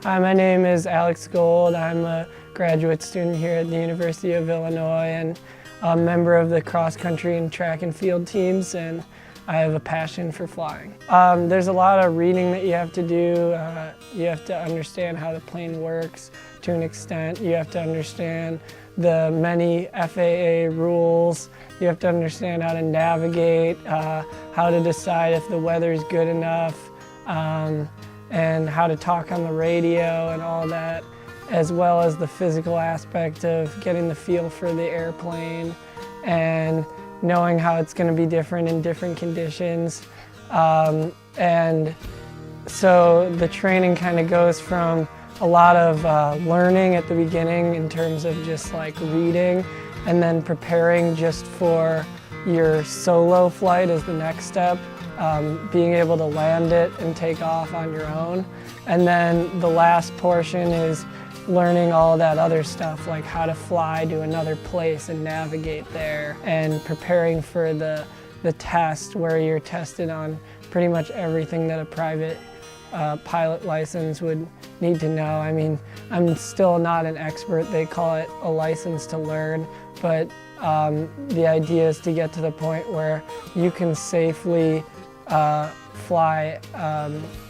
Hi, my name is Alex Gold. I'm a graduate student here at the University of Illinois and a member of the cross country and track and field teams, and I have a passion for flying. There's a lot of reading that you have to do. You have to understand how the plane works to an extent. You have to understand the many FAA rules. You have to understand how to navigate, how to decide if the weather is good enough, and how to talk on the radio and all that, as well as the physical aspect of getting the feel for the airplane and knowing how it's going to be different in different conditions. And so the training kind of goes from a lot of learning at the beginning in terms of just like reading, and then preparing just for your solo flight as the next step. Being able to land it and take off on your own. And then the last portion is learning all that other stuff, like how to fly to another place and navigate there, and preparing for the test where you're tested on pretty much everything that a private pilot license would need to know. I mean, I'm still not an expert. They call it a license to learn, but the idea is to get to the point where you can safely fly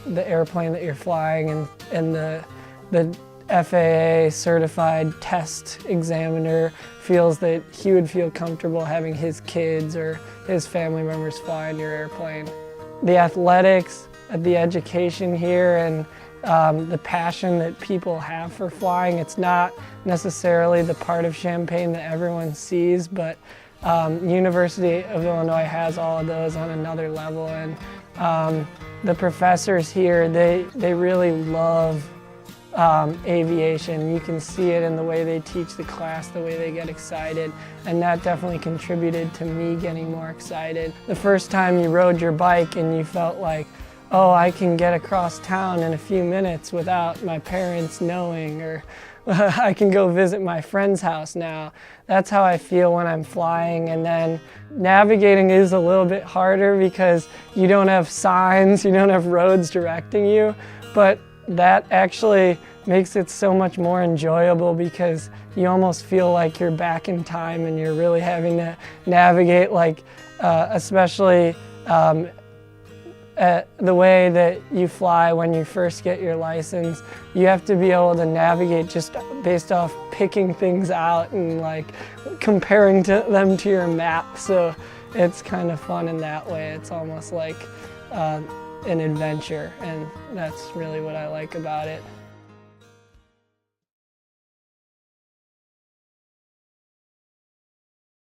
the airplane that you're flying, and the FAA certified test examiner feels that he would feel comfortable having his kids or his family members fly in your airplane. The athletics, the education here, and the passion that people have for flying, it's not necessarily the part of Champaign that everyone sees, but University of Illinois has all of those on another level, and the professors here, they really love aviation. You can see it in the way they teach the class, the way they get excited, and that definitely contributed to me getting more excited. The first time you rode your bike and you felt like, oh, I can get across town in a few minutes without my parents knowing, or I can go visit my friend's house now. That's how I feel when I'm flying. And then navigating is a little bit harder because you don't have signs, you don't have roads directing you, but that actually makes it so much more enjoyable because you almost feel like you're back in time and you're really having to navigate, like especially the way that you fly when you first get your license. You have to be able to navigate just based off picking things out and like comparing them to your map. So it's kind of fun in that way. It's almost like an adventure, and that's really what I like about it.